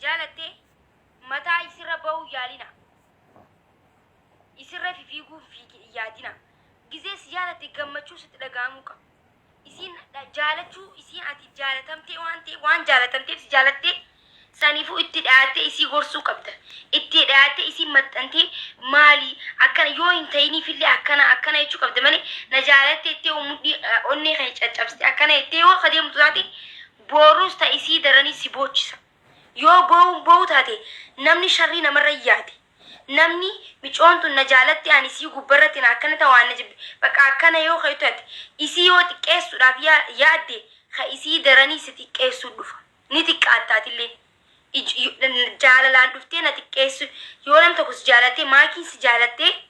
جالتي متى يصير بو يالينا يصير في فيجو في يادينا جزء جالتي جمتشو ستلقاموكا يسين جالتشو يسين أتي جالتمتي وان جالتمتي جالتي سانيفو اتدعاتي يسي غرسو قبدا اتدعاتي يسي متنتي مالي أكنا يوين تايني في اللي أكنا يشو قبدا مالي نجالتي اتي ومدي أني خيش أجابستي أكنا اتي وخديم متواتي بوروس تا يسي دراني سيبوچسا يو بو تاتي نمني شري نمر رياتي نمني ميچونتو نجالتي أني سي غبرتي أكنا توانا جب بقى أكنا يو خيطواتي يسي يو تكيسو رافيا يادي خيسي دراني ستكيسو دفا نتك آتاتي اللي جالالان دفتين اتكيسو يو لم تكس جالتي ماكي سجالتي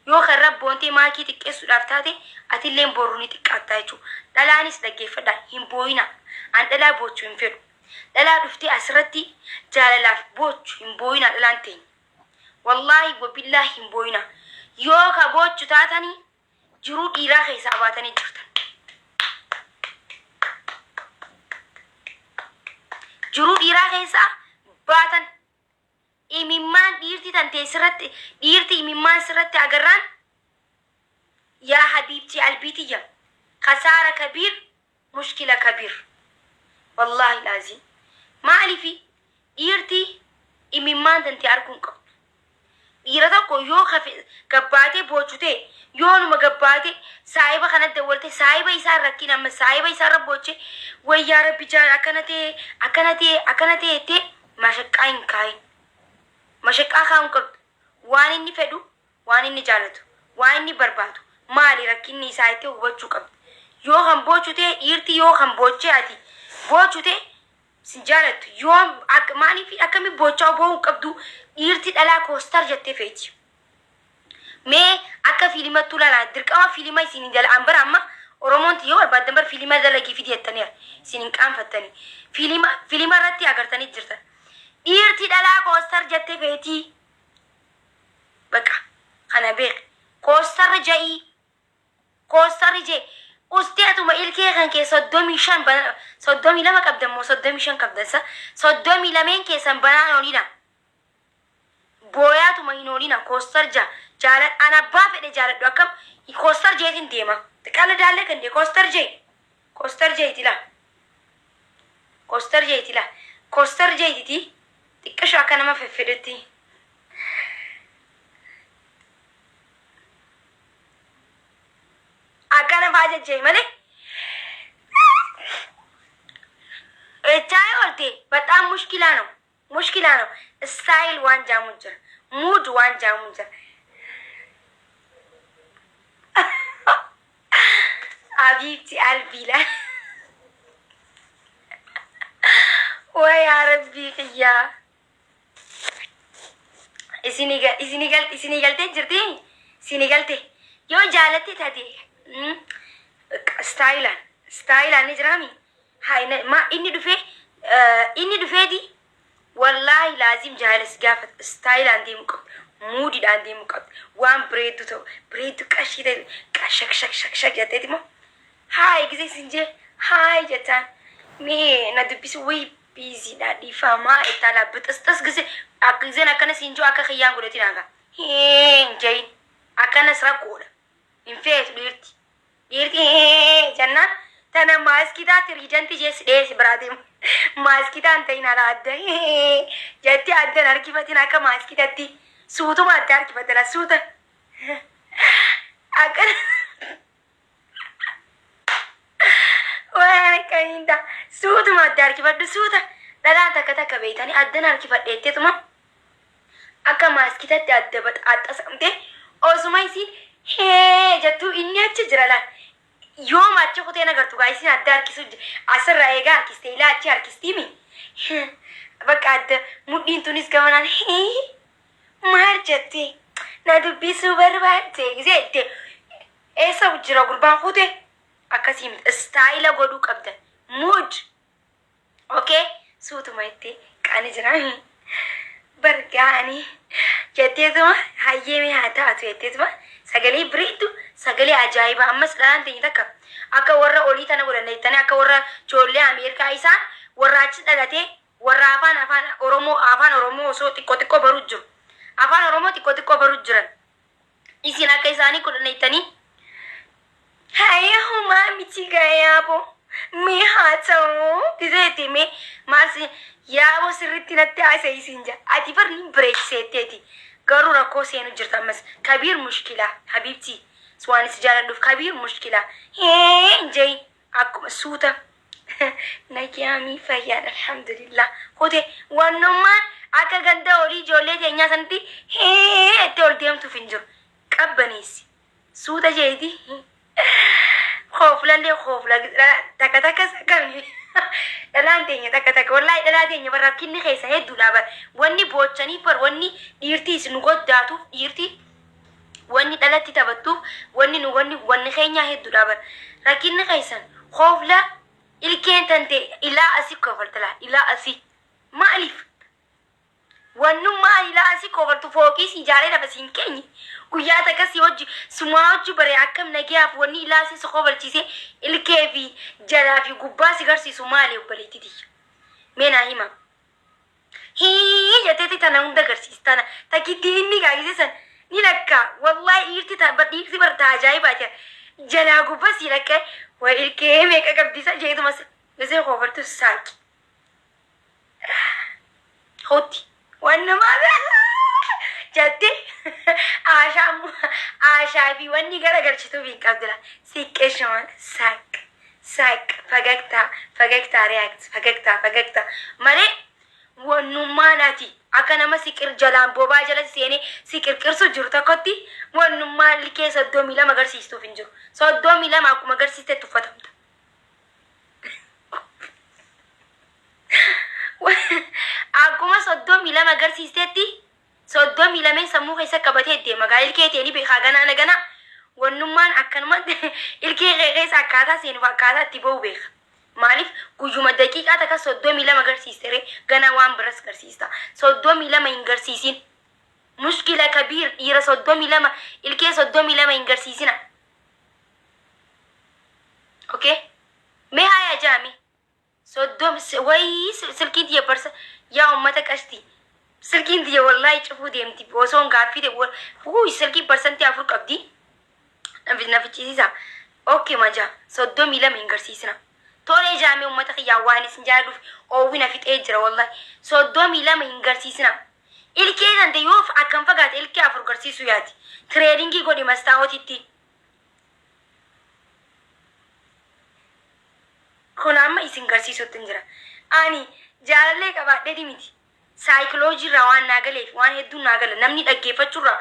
يو خرب بونتي ماكي تكيسو دفتاتي اتلين بوروني تكاتايچو دلانيس دغيفدا هيمبوينا ان دلا بوچو ينفدو دلا دفتي اسرتي جاللا بوچو هيمبوينا دلانتين والله وبالله هيمبوينا يو كا بوچو تاتاني جرو ديرا خيسا باتاني جرتن جرو ديرا خيسا باتن إميمان ديرتي تنتي سرت ديرتي إميمان سرت أجران يا حبيبتي قلبيتي يا خسارة كبير مشكلة كبير والله لازم ما ألفي ديرتي إميمان تنتي أركون كم ديرتا كو يو خفي قباتي بوچوتي يو نما قباتي سايبا خنا دولتي سايبا يسار ركينا أما سايبا يسار ربوچي ويا ربي جان أكنتي تي مشقاين كاين مشقا خاون قبض وان اني فدو وان اني جالتو وان اني بربادو مالي ركيني سايتي وبوچو قبض يو هم بوچو تي ايرتي يو هم بوچي آتي بوچو تي سنجالتو يو ماني في اكامي بوچاو بوون قبضو ايرتي دلا كوستر جتي فيتي مي اكا فيلمة تولا درقاما فيلمة سينين دل انبر اما ورمونتي يو البادنبر فيلمة دلقي في ديتانير سينين كام فتاني فيلمة رتي اگرتاني جرتان إيرتي دلا كوستر جتة فيتي بقى خنا بيك كوستر جاي أستياتو ما إلكي خان كي صدومي لما كبدن مو صدومي شان كبدن سا صدومي لمن كي سنبنا نولينا بوياتو ما ينولينا كوستر جالت أنا بافد جالت دوكم كوستر جايتين ديما تكال دالك عندي كوستر جايتي لا كوستر جايتي تكشوا كنا ما في فردتي أكنا باجت جاي مالك चाय औरते बता मुश्किलानो स्टाइल वान जामुंजर मूड वान जामुंजर حبيبتي قلبي لا ويا ربي يا إسيني قلتي جرتي إسيني قلتي يو جالتي تادي ستايلان نجرامي هاي ما إني دفي دي والله لازم جالس قافت ستايل عندي مقب مودي عندي مقب وان بريدو كاشي شك جاتي ما هاي جزي سنجي هاي جتان مي ندبس وي بيزي دادي فما إتالا بتستس جزي أكزين أكنا سنجو أكا خيان قولتي ناقا هين جاي أكنا سراكولا من فيس ديرتي جنان تنا ماسكيتا تريجنتي جيس برادي ماسكيتا أنتي نارادا جاتي أدى ناركي فتنا أكا ماسكيتا تي سوتو ما أدى ناركي فتنا سوتا أكنا وانا كايندا سوتو ما أدى ناركي فتنا سوتا لا تكا بيتاني أدى ناركي فتنا تيتما أكا ماسكيتا تي أدى بات أتسامتي أوسمايسي هي جاتو إني أتجرالان يوم أتشوفه تينا قرطو قايسين أدار كيسو عصر رأيقا أركستي لا أتشي أركستيمي بك أدى مدين تونس كمانان مارجتي نادو بيسو برباتي زيتي إيسا وجرا قربان خوتي أكاسيم ستايلا قدوك أبدا مود أوكي سوتو مايتي كاني جرامي برقاني جتي دوما هايمي هاتا أتويتي دوما سجلي بريدو سجلي عجائبة أما سلام تيجي أكا ورا أولي تنا ولا نيتنا أكا ورا جولي أمريكا إيسان ورا أشد دعاتي warra afaan oromoo osoo xiqqoo baruu jiru afaan oromoo xiqqoo baruu jiran isin akka isaanii kudhaneettanii hayyahuma miti gayaabo mi haa ta'u dizeeti mi maasi yaabo sirritti natti haasa'isiin jaa ati barni bireekiseetteeti garuu rakkoo seenu jirta ammas kabiir mushkilaa habibti swaanis jaaladhuuf kabiir mushkilaa jay akkuma suuta nagiyaamii fayyaadha alhamdulillah hote wannummaan akka ganda olii ijoollee keenyaa sanatti itti ol deemtuuf hin jiru qabbaneessi suuta jeeti خوفلا لي خوفلا تك تك سكني دلان تيني تك تك والله دلان تيني برا كني خيسة هدو لابر واني بوچاني پر واني ديرتي سنوغد داتو ديرتي واني دلتي تبتو واني خينيا هدو لابر لكن خيسة خوفلا الكين تنتي إلا أسي كوفرتلا إلا أسي ما ألف وانو ما إلا أسي كوفرتو فوقي سيجاري لبسين كيني guyyaa takasii hojii sumaa hojii bare akkam nagiyaaf wanni ilaasii soqoo balchiisee ilkee fi jalaa fi gubbaa si garsiisu maali obbaleetti tiyya meenaa hima jettee tana hunda garsiistana takitti inni gaagisisan ni lakkaa wallahi dhiirti barta ajaa'ibaa jira jalaa gubbaa si lakkee waa ilkee meeqa qabdisa jeetumas gasee koofartu saaqi hooti waan namaa jatti aashaa fi wanni gara galchituu fi qabdila siqqeeshaman saaq fagagtaa react fagagtaa malee wannummaanaati akka nama siqir jalaan bobaa jala seenee siqirqirsu jiru tokkotti wannummaan likee 32 agarsiistuuf hin jiru 32 akkuma agarsiiste tuffatamta akkuma 32 agarsiisteetti soddomi lameen sammuu keessa qabatee deema gaa ilkee teeni beekaa ganaa wannummaan akkanumatti ilkee keessa akkaataa seenuuf akkaataa itti ba'u beeka maaliif guyyuma daqiiqaa takka 32 agarsiistere ganaa waan biras agarsiista 32 hin garsiisin mushkila kabiir dhiira 32 ilkee 32 hin garsiisina okay mee haya jaami 30 wayii silkii diya barsa yaa ummata qashti سلكين دي والله شوفوا دي امتي بوسون قافي دي هو سلكي برسنتي افر قبدي نفي تشيزا اوكي ما جا صدو ميلا من غرسيسنا تولي جامي امتك يا واني سنجارف او وينا فيت اجرا والله صدو ميلا من غرسيسنا الكي دان دي يوف اكم فقات الكي افر غرسيسو ياتي تريدينغي قولي مستاوتي تي كون اما اسن غرسيسو تنجرا اني جالله قبا دي ميتي साइकोलॉजी रवान नागले वान हेदू नागले नमनी डगेफचुरा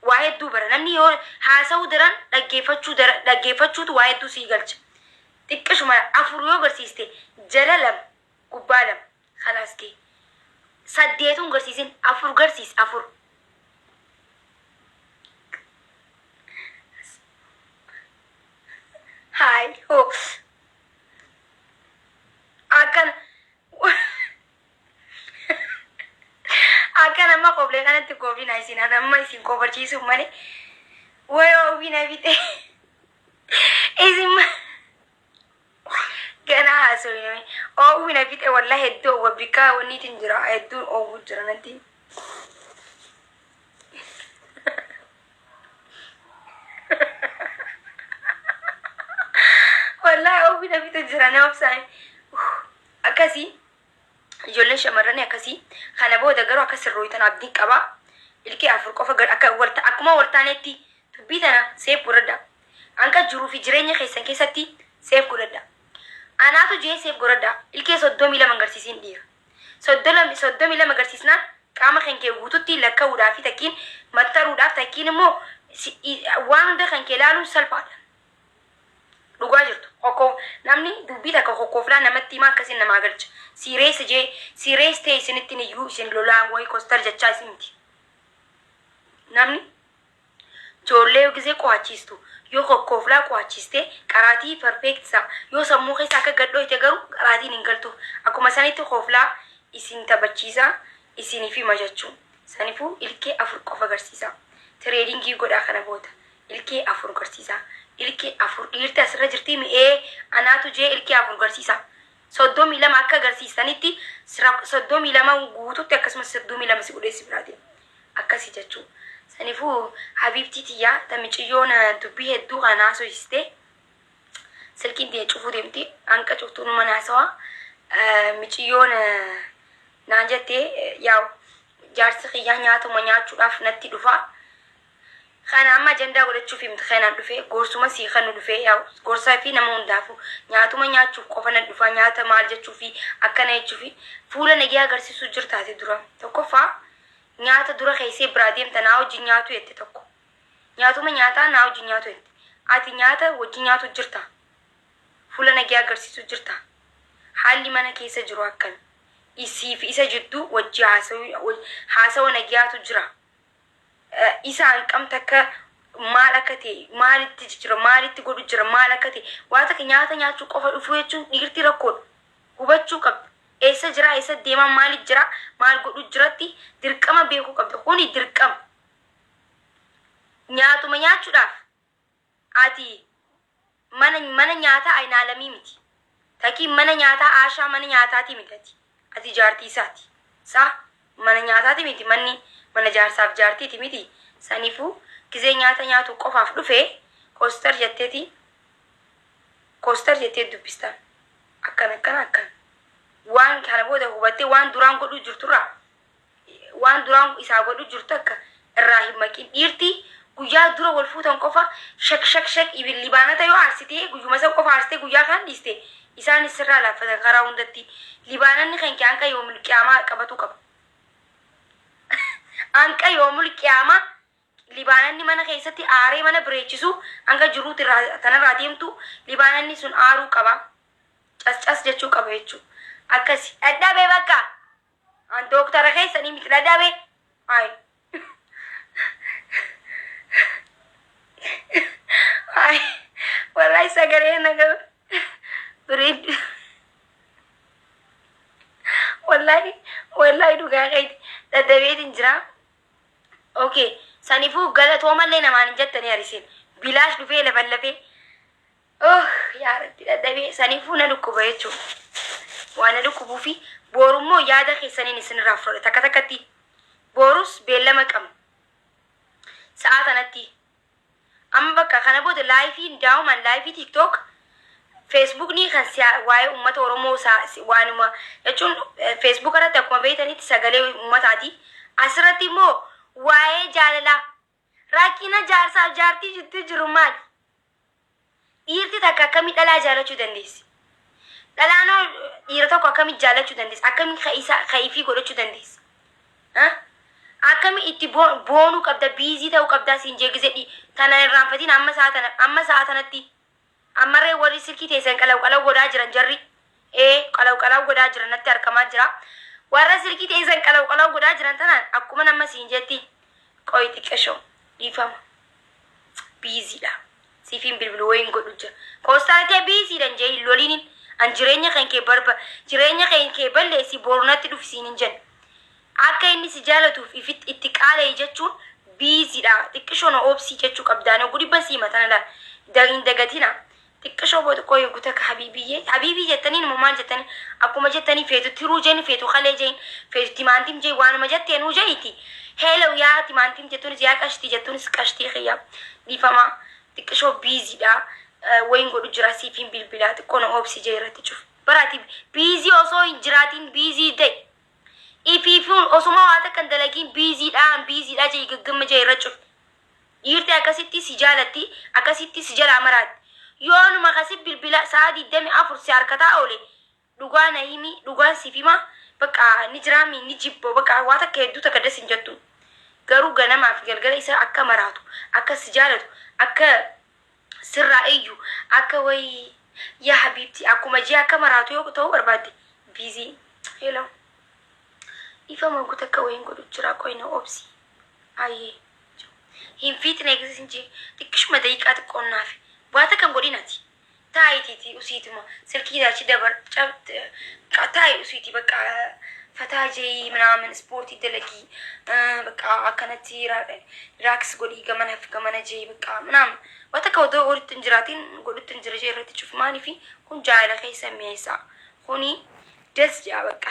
वाहेदू बर नमनी और हासाउ दरन डगेफचु तो वाहेदू सीगलच तिक्कश मा अफुरियो गरसिस्ते जललम कुबालम खलास के सद्येतुन गरसिसिन अफुर गरसिस अफुर हाय हो akan akan amma qoble kanatti kofi na isin amma isin kofarchiisu male wayo wina bite isin gana haso yemi o wina bite wallahi heddo wabika woni tinjira heddo o wujra nanti wallahi o wina bite jira na opsai akasi ijoolleen shamarranii akkasii kana booda garuu akka sirrooyitan abdii qaba ilkee afur qofa akkuma waltaanetti dubbii tana seef godhadha hanga jiruu fi jireenya keessan keessatti seef godhadha anaatu jee seef godhadha ilkee 32 agarsiisin dhiira 32 agarsiisnaan qaama kan kee guututti lakka'uudhaa fi takkiin mattaruudhaaf takkiin immoo waan hunda kan kee ilaaluun salphaadha dhugaa jirtu hokkoo namni dubbii takka hokkooflaa namatti himaa akkasiin namaa galcha sirees ta'e isinittiin iyyuu isin lolaan wayii kostar jechaa isiniti namni ijoollee gisee qo'achiistu yoo hokkooflaa qo'achiiste qaraatii perfeektisaa yoo sammuu keessa akka gadhooyte garuu qaraatiin hin galtu akkuma sanitti hokkooflaa isin taphachiisaa isinii fi majachuun sanifuu ilkee afur qofa agarsiisa tireedingii godhaa kana booda ilkee afur agarsiisa ilkee afur dhiirti asirra jirti mi'ee anaatu jee ilkee afur agarsiisa soddomii lama akka agarsiisanitti soddomii lama guututti akkasumas soddomii lama si godhee si biraati akkasi jechuu sanifuu habiibtii tiyyaa tamiciyyoon dubbii hedduu kanaa soiste silkiin tiyya cufuu deemti hanqa cuftuu numa naasawa miciyyoon naan jettee yaa jaarsi xiyyaa nyaatuma nyaachuudhaaf natti dhufa kana amma ajandaa godhachuuf himti kanaan dhufe gorsuma sii kanu dhufe yaa gorsaa fi nama hundaafu nyaatuma nyaachuuf qofa na dhufa nyaata maal jechuufi akkana jechuufi fuula nagee agarsiisuu jirtaati dura tokkoffaa nyaata dura keessee biraa deemta naa wajjin nyaatu jette tokko nyaatuma nyaataa naa wajjin nyaatu jette ati nyaata wajjin nyaatu jirta fuula nagee agarsiisuu jirta haalli mana keessa jiru akkami isiif isa jidduu wajji haasawa nagiyaatu jira isaan qabta akka maal akka ta'e maalitti jira maalitti godhu jira maal akka ta'e waan akka nyaata nyaachuu qofa dhufuu jechuun dhiirti rakkoodha hubachuu qabda eessa jira eessa deema maaliif jira maal godhu jiratti dirqama beekuu qabda kuni dirqama nyaatuma nyaachuudhaaf ati mana nyaataa aynaalamii miti takii mana nyaataa aashaa mana nyaataati mitati ati jaartii isaati saa mana nyaataati miti manni mana jaarsaaf jaartiiti miti sanifu gizee nyaata nyaatu qofaaf dhufe koostar jetteeti koostar jettee dubbistaan akkan waan kana booda hubattee waan duraan godhu jirturraa waan duraan isaa godhu jirtu akka irraa hin maqin dhiirti guyyaa dura wal fuutan qofa shak libaanata yoo aarsitee guyyuma san qofa aarsitee guyyaa kan dhiiste isaan isirraa laaffatan karaa hundatti libaananni kan kee hanqa yoomul qiyaamaa qabatu qaba hanqa yoomul qiyaamaa libaananni mana keessatti aaree mana bireechisu hanga jiruuti tanarraa deemtu libaananni sun aaruu qaba cas jechuu qaba jechuu akkasi dhadhabee bakka an dooktara keessanii miti dhadhabee ay ay wallahi sagalee naga bireed wallahi dhugaa qayti dhadhabeetiin jira okay sanifu galatoomallee namaan jettanii ariseen bilaash dhufee lafallafee yaa rabbi dhadhabee sanifu na dhukkuba jechuu waan na dhukkubuu fi boorummoo yaada keessaniin isinirraa fudhate takka takkatti boorus beellama qabna sa'a kanatti amma bakka kana booda laayifii daa'umaan laayifii tiktok Facebook ni kan waa'ee uummata Oromoo waanuma jechuun Facebook irratti akkuma beektanitti sagalee uummataati asirratti immoo waa'ee jaalalaa rakkina jaarsaaf jaartii jidduu jiru maali dhiirti takka akkamii dhalaa jaalachuu dandeessi dhalaanoo dhiira tokko akkamii jaalachuu dandeessi akkamii kaifii godhachuu dandeessi akkamii itti boonuu qabda biizii ta'uu qabdaa siin jeegise tana irraanfatiin amma sa'a tanatti ammarree warri silkii teessan qalau godhaa jiran jarri qalau godhaa jiran natti argamaa jira warra silkii teessan qalau godhaa jiran tanaan akkuma nama siin jetti qoy xiqqasho dhiifama biiziidha siifin bilbilu wayin godhu jira koostaaltee biiziidhan jee loliin an jireenya kan kee balleessi borunatti dhufsiinin jen akka inni si jaalatuuf itti qaalee jechuun biiziidha xiqqashoon oobsii jechuu qabdaane gudibban siimatana dagin dagatina xiqqashoo booda qoy gutaka habiibii jettanii maal jettanii akkuma jettanii feetu tiruu jeen feetu qalee jeen feetu timaantim jee waanuma jetteenuu jeeti heelaw yaa timaantim jettuunis yaa qashtii jettuunis qashtii xiyyaa dhiifama xiqqashoo biiziidha wayin godhu jira siifin bilbilaa xiqqoon oobsii jee irratti cuf baraati biizii osoo hin jiraatiin biizii ta'e ifiifuun osuma waa takkan dalagiin biiziidha jee gaggama jee irra cuf dhiirti akkasitti si jaalatti akkasitti si jalaa maraatti yoonuma kasi bilbila sa'a 24 si harkataa oole dhugaa na himi dhugaan sifima bakka ni jiraami ni jibbo bakka waa takka hedduu takka desin jettu garuu ganamaaf galgala isa akka maraatu akka si jaalatu akka sirraa iyyu akka way yaa habiibti akkuma jee akka maraatu yoo ta'u barbaadde biizii hello ifa mangu takka wayin godhu jira qoyna obsi ayee hin fitne eegsisinje xiqqishuma daqiiqaa xiqqoonnaaf waata kan godhinati taayitiiti usiituma silkii daachi dabar taay usiiti bakka fataajee ምናምን ስፖርት ይደለጊ በቃ አከነቲ ራክስ ጎዲ ገመና ጄ በቃ ምናምን waata ka wado walitti injiraatiin godhutti injira jee irratti cuf maaliifi kun jaala keessa mi'eessa kuni des jaa bakka